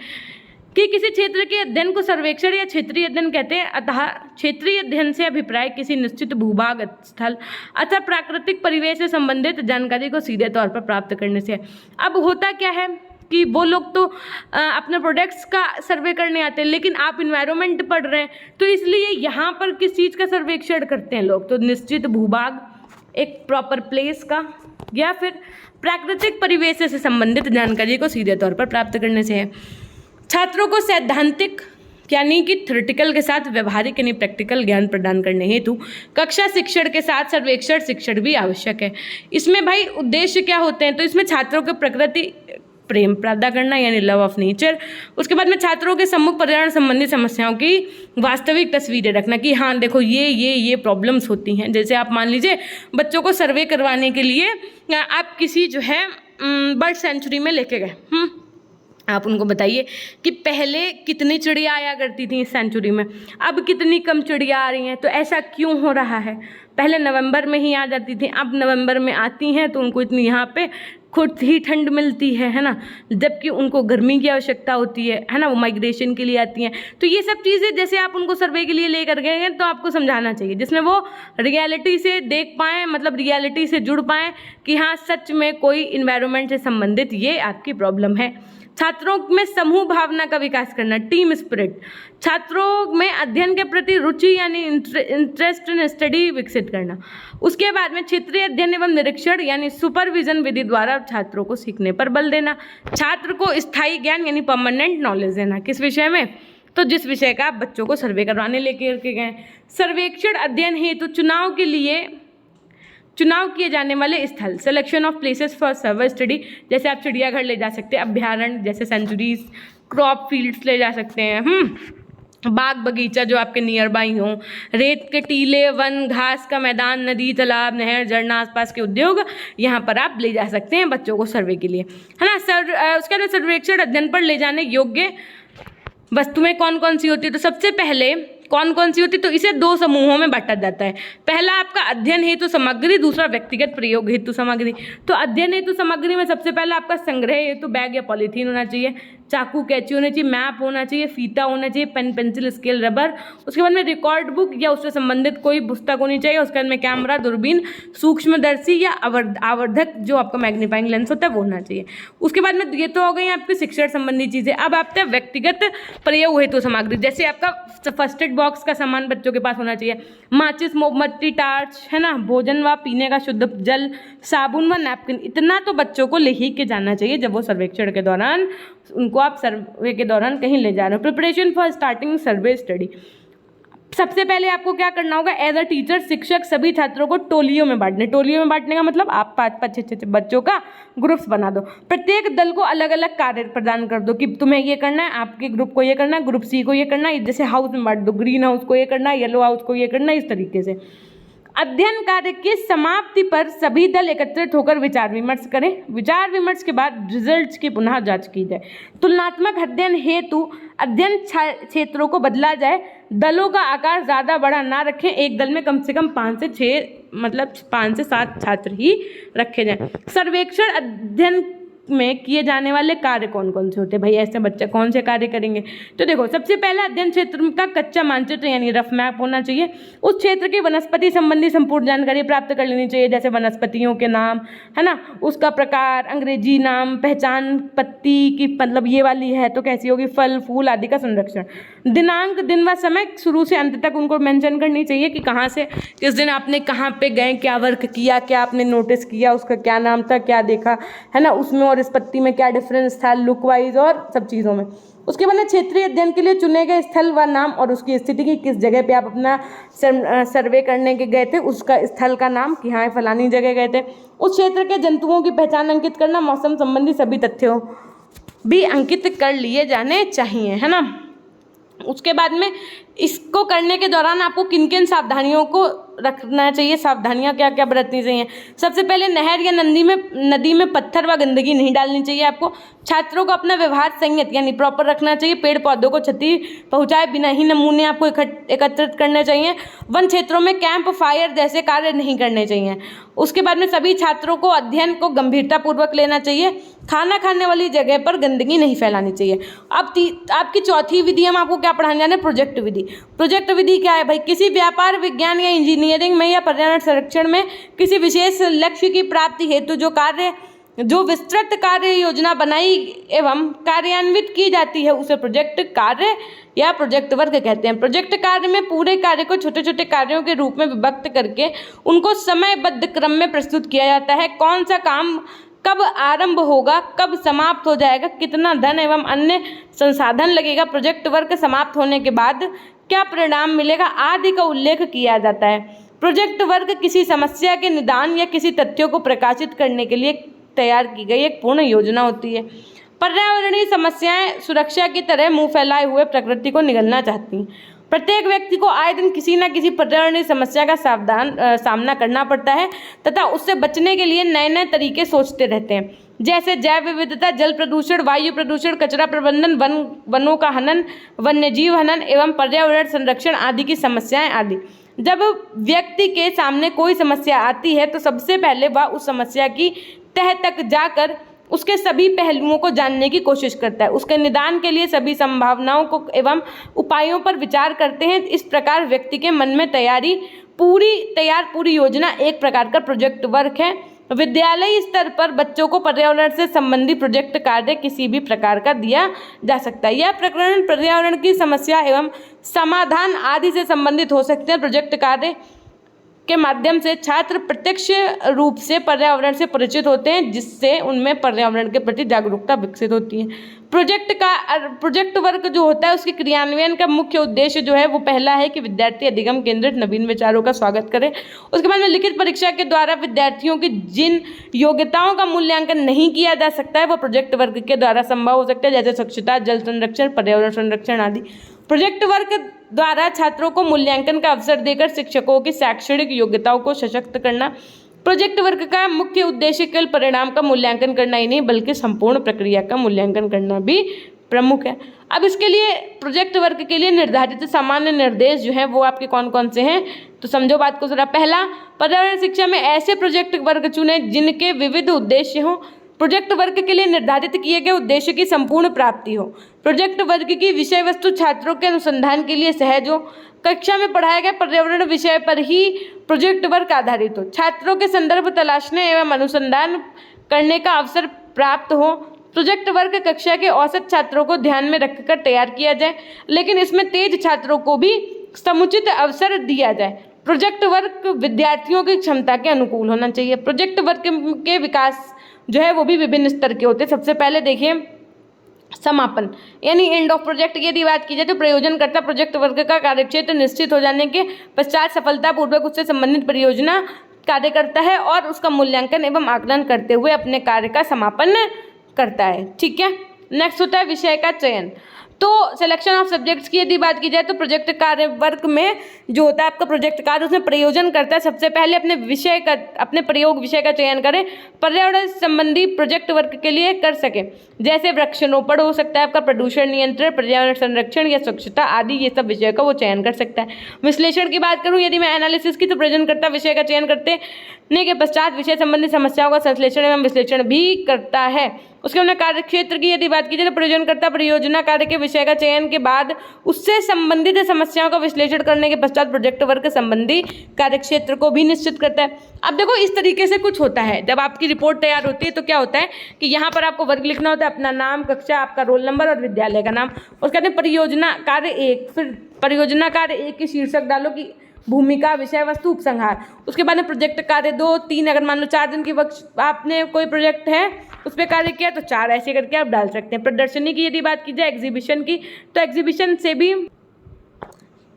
कि किसी क्षेत्र के अध्ययन को सर्वेक्षण या क्षेत्रीय अध्ययन कहते हैं। अतः क्षेत्रीय अध्ययन से अभिप्राय किसी निश्चित भूभाग, स्थल अथवा प्राकृतिक परिवेश से संबंधित जानकारी को सीधे तौर पर प्राप्त करने से। अब होता क्या है कि वो लोग तो अपने प्रोडक्ट्स का सर्वे करने आते हैं, लेकिन आप इन्वायरमेंट पढ़ रहे हैं तो इसलिए यहाँ पर किस चीज़ का सर्वेक्षण करते हैं लोग, तो निश्चित भूभाग, एक प्रॉपर प्लेस का, या फिर प्राकृतिक परिवेश से संबंधित जानकारी को सीधे तौर पर प्राप्त करने से है। छात्रों को सैद्धांतिक यानी कि थ्योरेटिकल के साथ व्यवहारिक यानी प्रैक्टिकल ज्ञान प्रदान करने हेतु कक्षा शिक्षण के साथ सर्वेक्षण शिक्षण भी आवश्यक है। इसमें भाई उद्देश्य क्या होते हैं, तो इसमें छात्रों के प्रकृति प्रेम पैदा करना यानी लव ऑफ नेचर, उसके बाद में छात्रों के सम्मुख पर्यावरण संबंधी समस्याओं की वास्तविक तस्वीरें रखना कि हाँ देखो ये प्रॉब्लम्स होती हैं। जैसे आप मान लीजिए बच्चों को सर्वे करवाने के लिए आप किसी जो है बर्ड सेंचुरी में लेके गए, आप उनको बताइए कि पहले कितनी चिड़िया आया करती थी इस सेंचुरी में, अब कितनी कम चिड़िया आ रही हैं, तो ऐसा क्यों हो रहा है। पहले नवंबर में ही आ जाती थी, अब नवंबर में आती हैं तो उनको इतनी यहाँ पे खुद ही ठंड मिलती है ना, जबकि उनको गर्मी की आवश्यकता होती है ना, वो माइग्रेशन के लिए आती हैं। तो ये सब चीज़ें जैसे आप उनको सर्वे के लिए लेकर गए हैं तो आपको समझाना चाहिए, जिसमें वो रियलिटी से देख पाएँ, मतलब रियलिटी से जुड़ पाएँ कि हाँ सच में कोई इन्वायरमेंट से संबंधित ये आपकी प्रॉब्लम है। छात्रों में समूह भावना का विकास करना, टीम स्पिरिट, छात्रों में अध्ययन के प्रति रुचि यानी इंटरेस्ट इन स्टडी विकसित करना। उसके बाद में क्षेत्रीय अध्ययन एवं निरीक्षण यानी सुपरविजन विधि द्वारा छात्रों को सीखने पर बल देना। छात्र को स्थायी ज्ञान यानी परमानेंट नॉलेज देना, किस विषय में, तो जिस विषय का आप बच्चों को सर्वे करवाने लेके गए। सर्वेक्षण अध्ययन हेतु चुनाव किए जाने वाले स्थल, selection of places for survey study, जैसे आप चिड़ियाघर ले जा सकते हैं, अभ्यारण्य जैसे सेंचुरीज, क्रॉप फील्ड्स ले जा सकते हैं, बाग बगीचा जो आपके नियर बाई हों, रेत के टीले, वन, घास का मैदान, नदी, तालाब, नहर, झरना, आसपास के उद्योग, यहाँ पर आप ले जा सकते हैं बच्चों को सर्वे के लिए, है ना। उसके बाद सर्वेक्षण अध्ययन पर ले जाने योग्य वस्तुएं कौन कौन सी होती है, तो सबसे पहले कौन कौन सी होती है, तो इसे दो समूहों में बांटा जाता है। पहला आपका अध्ययन हेतु सामग्री, दूसरा व्यक्तिगत प्रयोग हेतु सामग्री। तो अध्ययन हेतु सामग्री में सबसे पहला आपका संग्रह हेतु बैग या पॉलीथीन होना चाहिए, चाकू कैंची होनी चाहिए, मैप होना चाहिए, फीता होना चाहिए, पेन पेंसिल स्केल रबर। उसके बाद में रिकॉर्ड बुक या उससे संबंधित कोई पुस्तक होनी चाहिए। उसके बाद में कैमरा, दूरबीन, सूक्ष्मदर्शी या आवर्धक जो आपका मैग्नीफाइंग लेंस होता है वो होना चाहिए। उसके बाद में ये तो हो गई आपकी शिक्षण संबंधी चीज़ें। अब आपका व्यक्तिगत प्रयोग हेतु सामग्री, जैसे आपका फर्स्ट एड बॉक्स का सामान बच्चों के पास होना चाहिए, माचिस, मोमबत्ती, टार्च, है ना, भोजन व पीने का शुद्ध जल, साबुन व नैपकिन। इतना तो बच्चों को ले ही के जाना चाहिए जब वो सर्वेक्षण के दौरान, उनको आप सर्वे के दौरान कहीं ले जा रहे हो। Preparation for starting survey study, सबसे पहले आपको क्या करना होगा, एज अ टीचर शिक्षक सभी छात्रों को टोलियों में बांटने। टोलियों में बांटने का मतलब आप 5-5, 6-6 बच्चों का ग्रुप्स बना दो। प्रत्येक दल को अलग अलग कार्य प्रदान कर दो कि तुम्हें ये करना है, आपके ग्रुप को ये करना है, ग्रुप सी को ये करना है। जैसे हाउस में बांट दो, ग्रीन हाउस को ये करना है, येलो हाउस को ये करना है, इस तरीके से। अध्ययन कार्य की समाप्ति पर सभी दल एकत्रित होकर विचार विमर्श करें। विचार विमर्श के बाद रिजल्ट्स की पुनः जांच की जाए। तुलनात्मक अध्ययन हेतु अध्ययन क्षेत्रों को बदला जाए। दलों का आकार ज़्यादा बड़ा ना रखें, एक दल में कम से कम 5 से 6 मतलब 5 से 7 छात्र ही रखे जाएं। सर्वेक्षण अध्ययन में किए जाने वाले कार्य कौन कौन से होते हैं, भाई ऐसे बच्चे कौन से कार्य करेंगे, तो देखो सबसे पहला अध्ययन क्षेत्र का कच्चा मानचित्र यानी रफ मैप होना चाहिए। उस क्षेत्र की वनस्पति संबंधी संपूर्ण जानकारी प्राप्त कर लेनी चाहिए, जैसे वनस्पतियों के नाम, है ना, उसका प्रकार, अंग्रेजी नाम, पहचान, पत्ती की मतलब ये वाली है तो कैसी होगी, फल फूल आदि का संरक्षण, दिनांक, दिन व समय शुरू से अंत तक उनको मेंशन करनी चाहिए कि कहाँ से किस दिन आपने कहाँ पे गए, क्या वर्क किया, क्या आपने नोटिस किया, उसका क्या नाम था, क्या देखा, है ना, उसमें और इस पत्ती में क्या डिफरेंस था लुक वाइज और सब चीज़ों में। उसके बाद क्षेत्रीय अध्ययन के लिए चुने गए स्थल व नाम और उसकी स्थिति की, किस जगह पे आप अपना सर्वे करने के गए थे उसका स्थल का नाम कि हाँ फलानी जगह गए थे। उस क्षेत्र के जंतुओं की पहचान अंकित करना, मौसम संबंधी सभी तथ्यों भी अंकित कर लिए जाने चाहिए, है ना। उसके बाद में इसको करने के दौरान आपको किन किन सावधानियों को रखना चाहिए, सावधानियां क्या क्या बरतनी चाहिए। सबसे पहले नहर या नदी में पत्थर व गंदगी नहीं डालनी चाहिए आपको। छात्रों को अपना व्यवहार संयत यानी प्रॉपर रखना चाहिए। पेड़ पौधों को क्षति पहुंचाए बिना ही नमूने आपको एकत्रित करने चाहिए। वन क्षेत्रों में कैंप फायर जैसे कार्य नहीं करने चाहिए। उसके बाद में सभी छात्रों को अध्ययन को गंभीरतापूर्वक लेना चाहिए। खाना खाने वाली जगह पर गंदगी नहीं फैलानी चाहिए। अब आपकी चौथी विधि हम आपको क्या पढ़ाने जा रहे हैं, प्रोजेक्ट विधि। प्रोजेक्ट विधि क्या है भाई, किसी व्यापार, विज्ञान या इंजीनियरिंग में या पर्यावरण संरक्षण में किसी विशेष लक्ष्य की प्राप्ति हेतु जो कार्य जो विस्तृत कार्य योजना बनाई एवं कार्यान्वित की जाती है उसे प्रोजेक्ट कार्य या प्रोजेक्ट वर्क कहते हैं। प्रोजेक्ट कार्य में पूरे कार्य को छोटे छोटे कार्यों के रूप में विभक्त करके उनको समयबद्ध क्रम में प्रस्तुत किया जाता है। कौन सा काम कब आरंभ होगा, कब समाप्त हो जाएगा, कितना धन एवं अन्य संसाधन लगेगा, प्रोजेक्ट वर्क समाप्त होने के बाद क्या परिणाम मिलेगा आदि का उल्लेख किया जाता है। प्रोजेक्ट वर्क किसी समस्या के निदान या किसी तथ्यों को प्रकाशित करने के लिए तैयार की गई एक पूर्ण योजना होती है। पर्यावरणीय समस्याएं सुरक्षा की तरह मुंह फैलाए हुए प्रकृति को निगलना चाहती हैं। प्रत्येक व्यक्ति को आए दिन किसी न किसी पर्यावरणीय समस्या का सामना करना पड़ता है तथा उससे बचने के लिए नए नए तरीके सोचते रहते हैं, जैसे जैव विविधता, जल प्रदूषण, वायु प्रदूषण, कचरा प्रबंधन, वनों का हनन, वन्यजीव हनन एवं पर्यावरण संरक्षण आदि की समस्याएं आदि। जब व्यक्ति के सामने कोई समस्या आती है तो सबसे पहले वह उस समस्या की तह तक जाकर उसके सभी पहलुओं को जानने की कोशिश करता है, उसके निदान के लिए सभी संभावनाओं को एवं उपायों पर विचार करते हैं। इस प्रकार व्यक्ति के मन में पूरी योजना एक प्रकार का प्रोजेक्ट वर्क है। विद्यालय स्तर पर बच्चों को पर्यावरण से संबंधित प्रोजेक्ट कार्य किसी भी प्रकार का दिया जा सकता है। यह प्रकरण पर्यावरण की समस्या एवं समाधान आदि से संबंधित हो सकते हैं। प्रोजेक्ट कार्य के माध्यम से छात्र प्रत्यक्ष रूप से पर्यावरण से परिचित होते हैं, जिससे उनमें पर्यावरण के प्रति जागरूकता विकसित होती है। प्रोजेक्ट वर्क जो होता है उसके क्रियान्वयन का मुख्य उद्देश्य जो है वो पहला है कि विद्यार्थी अधिगम केंद्रित नवीन विचारों का स्वागत करें। उसके बाद में लिखित परीक्षा के द्वारा विद्यार्थियों की जिन योग्यताओं का मूल्यांकन नहीं किया जा सकता है वो प्रोजेक्ट वर्क के द्वारा संभव हो सकता है, जैसे स्वच्छता, जल संरक्षण, पर्यावरण संरक्षण आदि। प्रोजेक्ट वर्क द्वारा छात्रों को मूल्यांकन का अवसर देकर शिक्षकों की शैक्षणिक योग्यताओं को सशक्त करना। प्रोजेक्ट वर्क का मुख्य उद्देश्य केवल परिणाम का मूल्यांकन करना ही नहीं बल्कि संपूर्ण प्रक्रिया का मूल्यांकन करना भी प्रमुख है। अब इसके लिए प्रोजेक्ट वर्क के लिए निर्धारित सामान्य निर्देश जो हैं वो आपके कौन कौन से हैं, तो समझो बात को जरा। पहला, पर्यावरण शिक्षा में ऐसे प्रोजेक्ट वर्क चुने जिनके विविध उद्देश्य हों। प्रोजेक्ट वर्क के लिए निर्धारित किए गए उद्देश्य की संपूर्ण प्राप्ति हो। प्रोजेक्ट वर्क की विषय वस्तु छात्रों के अनुसंधान के लिए सहज हो। कक्षा में पढ़ाए गए पर्यावरण विषय पर ही प्रोजेक्ट वर्क आधारित हो। छात्रों के संदर्भ तलाशने एवं अनुसंधान करने का अवसर प्राप्त हो। प्रोजेक्ट वर्क कक्षा के औसत छात्रों को ध्यान में रखकर तैयार किया जाए, लेकिन इसमें तेज छात्रों को भी समुचित अवसर दिया जाए। प्रोजेक्ट वर्क विद्यार्थियों की क्षमता के अनुकूल होना चाहिए। प्रोजेक्ट वर्क के विकास जो है वो भी विभिन्न स्तर के होते हैं। सबसे पहले देखिए समापन यानी एंड ऑफ प्रोजेक्ट की यदि बात की जाए तो प्रयोजनकर्ता प्रोजेक्ट वर्क का कार्यक्षेत्र निश्चित हो जाने के पश्चात सफलतापूर्वक उससे संबंधित परियोजना कार्य करता है और उसका मूल्यांकन एवं आकलन करते हुए अपने कार्य का समापन करता है। ठीक है, नेक्स्ट होता है विषय का चयन। तो सिलेक्शन ऑफ सब्जेक्ट्स की यदि बात की जाए तो प्रोजेक्ट कार्य वर्क में जो होता है आपका प्रोजेक्ट कार्य उसमें प्रयोजन करता है सबसे पहले अपने प्रयोग विषय का चयन करें, पर्यावरण संबंधी प्रोजेक्ट वर्क के लिए कर सके, जैसे वृक्षारोपण हो सकता है आपका, प्रदूषण नियंत्रण, पर्यावरण संरक्षण या स्वच्छता आदि, ये सब विषय का वो चयन कर सकता है। विश्लेषण की बात करूँ यदि मैं एनालिसिस की, तो प्रयोजनकर्ता विषय का चयन करने के पश्चात विषय संबंधी समस्याओं का संश्लेषण एवं विश्लेषण भी करता है। उसके बाद कार्य क्षेत्र की यदि बात की जाए तो प्रयोजनकर्ता परियोजना कार्य के विषय का चयन के बाद उससे संबंधित समस्याओं का विश्लेषण करने के पश्चात प्रोजेक्ट वर्क संबंधी कार्य क्षेत्र को भी निश्चित करता है। अब देखो इस तरीके से कुछ होता है, जब आपकी रिपोर्ट तैयार होती है तो क्या होता है कि यहाँ पर आपको वर्ग लिखना होता है, अपना नाम, कक्षा, आपका रोल नंबर और विद्यालय का नाम। उसके बाद परियोजना कार्य 1, फिर परियोजना कार्य 1 की शीर्षक डालो कि भूमिका, विषय वस्तु, उपसंहार। उसके बाद में प्रोजेक्ट कार्य 2, 3, अगर मान लो 4 दिन की वक्त आपने कोई प्रोजेक्ट है उस पर कार्य किया तो 4 ऐसे करके आप डाल सकते हैं। प्रदर्शनी की यदि बात की जाए एग्जीबिशन की, तो एग्जीबिशन से भी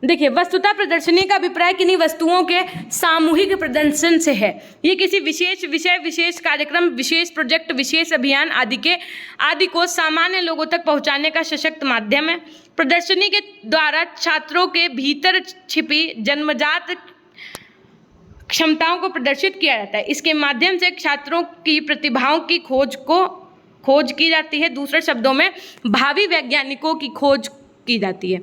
देखिए वस्तुतः प्रदर्शनी का अभिप्राय किन्हीं वस्तुओं के सामूहिक प्रदर्शन से है। ये किसी विशेष विषय, विशेष कार्यक्रम, विशेष प्रोजेक्ट, विशेष अभियान आदि को सामान्य लोगों तक पहुंचाने का सशक्त माध्यम है। प्रदर्शनी के द्वारा छात्रों के भीतर छिपी जन्मजात क्षमताओं को प्रदर्शित किया जाता है। इसके माध्यम से छात्रों की प्रतिभाओं की खोज की जाती है। दूसरे शब्दों में भावी वैज्ञानिकों की खोज की जाती है।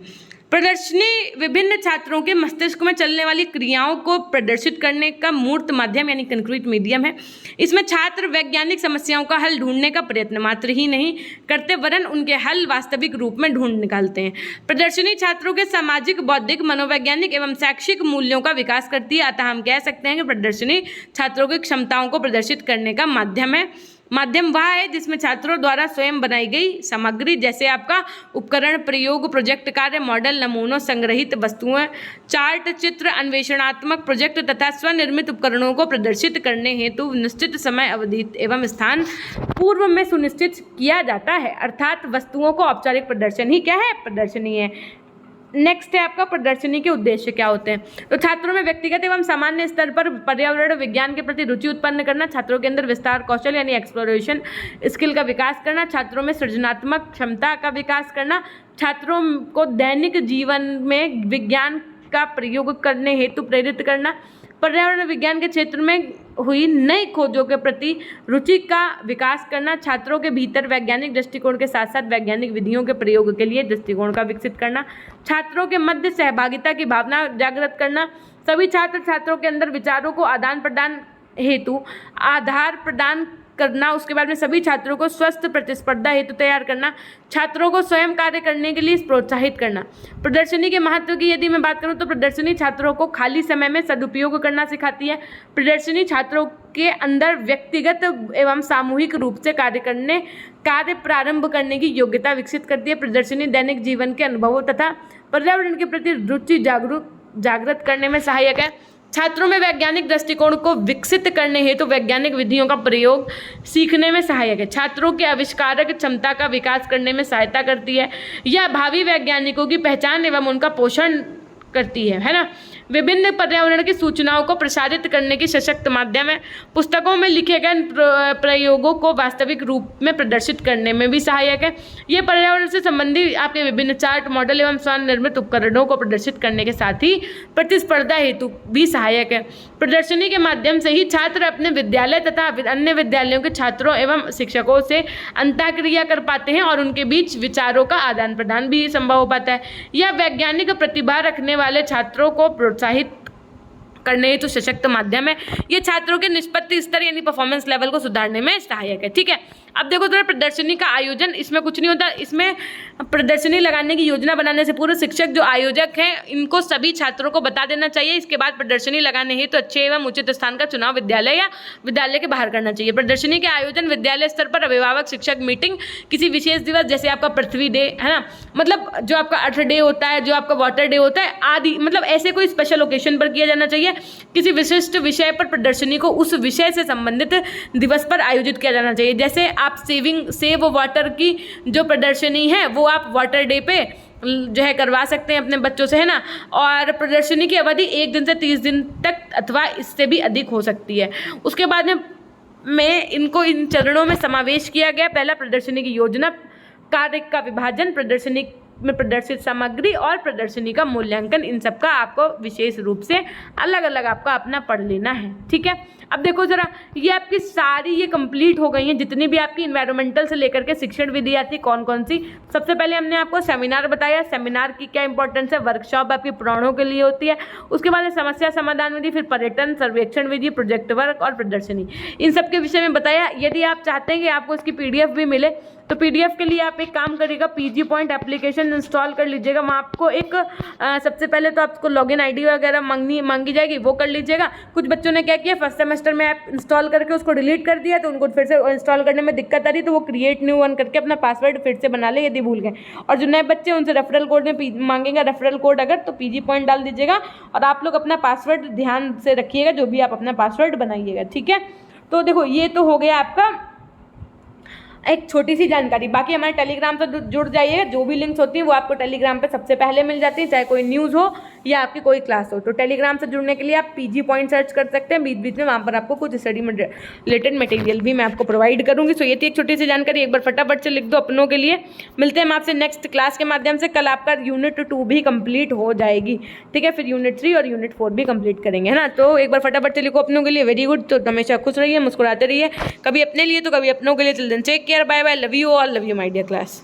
प्रदर्शनी विभिन्न छात्रों के मस्तिष्क में चलने वाली क्रियाओं को प्रदर्शित करने का मूर्त माध्यम यानी कंक्रीट मीडियम है। इसमें छात्र वैज्ञानिक समस्याओं का हल ढूंढने का प्रयत्न मात्र ही नहीं करते वरन उनके हल वास्तविक रूप में ढूंढ निकालते हैं। प्रदर्शनी छात्रों के सामाजिक, बौद्धिक, मनोवैज्ञानिक एवं शैक्षिक मूल्यों का विकास करती है। अतः हम कह सकते हैं कि प्रदर्शनी छात्रों की क्षमताओं को प्रदर्शित करने का माध्यम है। माध्यम वह है जिसमें छात्रों द्वारा स्वयं बनाई गई सामग्री, जैसे आपका उपकरण, प्रयोग, प्रोजेक्ट कार्य, मॉडल, नमूनों, संग्रहित वस्तुएं, चार्ट, चित्र, अन्वेषणात्मक प्रोजेक्ट तथा स्वनिर्मित उपकरणों को प्रदर्शित करने हेतु निश्चित समय अवधि एवं स्थान पूर्व में सुनिश्चित किया जाता है। अर्थात वस्तुओं को औपचारिक प्रदर्शन ही क्या है? प्रदर्शनी है। नेक्स्ट है आपका प्रदर्शनी के उद्देश्य क्या होते हैं। तो छात्रों में व्यक्तिगत एवं सामान्य स्तर पर पर्यावरण विज्ञान के प्रति रुचि उत्पन्न करना, छात्रों के अंदर विस्तार कौशल यानी एक्सप्लोरेशन स्किल का विकास करना, छात्रों में सृजनात्मक क्षमता का विकास करना, छात्रों को दैनिक जीवन में विज्ञान का प्रयोग करने हेतु प्रेरित करना, पर्यावरण विज्ञान के क्षेत्र में हुई नई खोजों के प्रति रुचि का विकास करना, छात्रों के भीतर वैज्ञानिक दृष्टिकोण के साथ साथ वैज्ञानिक विधियों के प्रयोग के लिए दृष्टिकोण का विकसित करना, छात्रों के मध्य सहभागिता की भावना जागृत करना, सभी छात्र छात्रों के अंदर विचारों को आदान प्रदान हेतु आधार प्रदान करना, उसके बाद में सभी छात्रों को स्वस्थ प्रतिस्पर्धा हेतु तैयार करना, छात्रों को स्वयं कार्य करने के लिए प्रोत्साहित करना। प्रदर्शनी के महत्व की यदि मैं बात करूं तो प्रदर्शनी छात्रों को खाली समय में सदुपयोग करना सिखाती है। प्रदर्शनी छात्रों के अंदर व्यक्तिगत एवं सामूहिक रूप से कार्य प्रारंभ करने की योग्यता विकसित करती है। प्रदर्शनी दैनिक जीवन के अनुभवों तथा पर्यावरण के प्रति रुचि जागृत करने में सहायक है। छात्रों में वैज्ञानिक दृष्टिकोण को विकसित करने हेतु वैज्ञानिक विधियों का प्रयोग सीखने में सहायक है। छात्रों के आविष्कारक क्षमता का विकास करने में सहायता करती है। यह भावी वैज्ञानिकों की पहचान एवं उनका पोषण करती है ना। विभिन्न पर्यावरण की सूचनाओं को प्रसारित करने की सशक्त माध्यम है। पुस्तकों में लिखे गए प्रयोगों को वास्तविक रूप में प्रदर्शित करने में भी सहायक है। ये पर्यावरण से संबंधित आपके विभिन्न चार्ट, मॉडल एवं स्वनिर्मित उपकरणों को प्रदर्शित करने के साथ ही प्रतिस्पर्धा हेतु भी सहायक है। प्रदर्शनी के माध्यम से ही छात्र अपने विद्यालय तथा अन्य विद्यालयों के छात्रों एवं शिक्षकों से अंतःक्रिया कर पाते हैं और उनके बीच विचारों का आदान प्रदान भी संभव हो पाता है। यह वैज्ञानिक प्रतिभा रखने वाले छात्रों को प्रोत्साहित करने हेतु सशक्त माध्यम है। ये छात्रों के निष्पत्ति स्तर यानी परफॉर्मेंस लेवल को सुधारने में सहायक है। ठीक है, अब देखो थोड़ा प्रदर्शनी का आयोजन, इसमें कुछ नहीं होता। इसमें प्रदर्शनी लगाने की योजना बनाने से पूर्व शिक्षक जो आयोजक हैं इनको सभी छात्रों को बता देना चाहिए। इसके बाद प्रदर्शनी लगाने हेतु अच्छे एवं उचित स्थान का चुनाव विद्यालय या विद्यालय के बाहर करना चाहिए। प्रदर्शनी के आयोजन विद्यालय स्तर पर अभिभावक शिक्षक मीटिंग, किसी विशेष दिवस जैसे आपका पृथ्वी डे है ना, मतलब जो आपका अर्थ डे होता है, जो आपका वाटर डे होता है आदि, मतलब ऐसे कोई स्पेशल ओकेजन पर किया जाना चाहिए। किसी विशिष्ट विषय पर प्रदर्शनी को उस विषय से संबंधित दिवस पर आयोजित किया जाना चाहिए। जैसे आप सेव वाटर की जो प्रदर्शनी है वो आप वाटर डे पे जो है करवा सकते हैं अपने बच्चों से, है ना। और प्रदर्शनी की अवधि 1 दिन से 30 दिन तक अथवा इससे भी अधिक हो सकती है। उसके बाद में इनको इन चरणों में समावेश किया गया। पहला, प्रदर्शनी की योजना, कार्य का विभाजन, प्रदर्शनी में प्रदर्शित सामग्री और प्रदर्शनी का मूल्यांकन, इन सब का आपको विशेष रूप से अलग अलग आपका अपना पढ़ लेना है। ठीक है, अब देखो जरा, ये आपकी सारी ये कंप्लीट हो गई हैं जितनी भी आपकी इन्वायरमेंटल से लेकर के शिक्षण विधि आती है कौन कौन सी। सबसे पहले हमने आपको सेमिनार बताया, सेमिनार की क्या इंपॉर्टेंस है। वर्कशॉप आपकी पुराणों के लिए होती है। उसके बाद समस्या समाधान विधि, फिर पर्यटन सर्वेक्षण विधि, प्रोजेक्ट वर्क और प्रदर्शनी, इन सब के विषय में बताया। यदि आप चाहते हैं कि आपको इसकी PDF भी मिले तो PDF के लिए आप एक काम करिएगा, PG Point एप्लीकेशन इंस्टॉल कर लीजिएगा। वहाँ आपको एक सबसे पहले तो आपको लॉगिन ID वगैरह मांगी जाएगी, वो कर लीजिएगा। कुछ बच्चों ने क्या किया, फर्स्ट सेमेस्टर में ऐप इंस्टॉल करके उसको डिलीट कर दिया, तो उनको फिर से इंस्टॉल करने में दिक्कत आ रही, तो वो क्रिएट न्यू वन करके अपना पासवर्ड फिर से बना ले यदि भूल गए। और जो नए बच्चे उनसे रेफरल कोड में मांगेंगे रेफरल कोड अगर, तो PG Point डाल दीजिएगा और आप लोग अपना पासवर्ड ध्यान से रखिएगा, जो भी आप अपना पासवर्ड बनाइएगा। ठीक है, तो देखो ये तो हो गया आपका एक छोटी सी जानकारी। बाकी हमारे टेलीग्राम से जुड़ जाइए, जो भी लिंक्स होती हैं वो आपको टेलीग्राम पे सबसे पहले मिल जाती हैं, चाहे कोई न्यूज़ हो या आपकी कोई क्लास हो। तो टेलीग्राम से जुड़ने के लिए आप PG Point सर्च कर सकते हैं, बीच बीच में वहाँ पर आपको कुछ स्टडी रिलेटेड मटेरियल भी मैं आपको प्रोवाइड करूँगी। सो ये थी एक छोटी सी जानकारी, एक बार फटाफट से लिख दो अपनों के लिए। मिलते हैं हम आपसे नेक्स्ट क्लास के माध्यम से। कल आपका यूनिट 2 भी कंप्लीट हो जाएगी। ठीक है, फिर यूनिट 3 और यूनिट 4 भी कंप्लीट करेंगे, है ना। तो एक बार फटाफट से लिखो अपनों के लिए। Very good. तो हमेशा खुश रहिए, मुस्कुराते रहिए, कभी अपने लिए तो कभी अपनों के लिए। Children take care, bye bye, love you all, love you my dear class.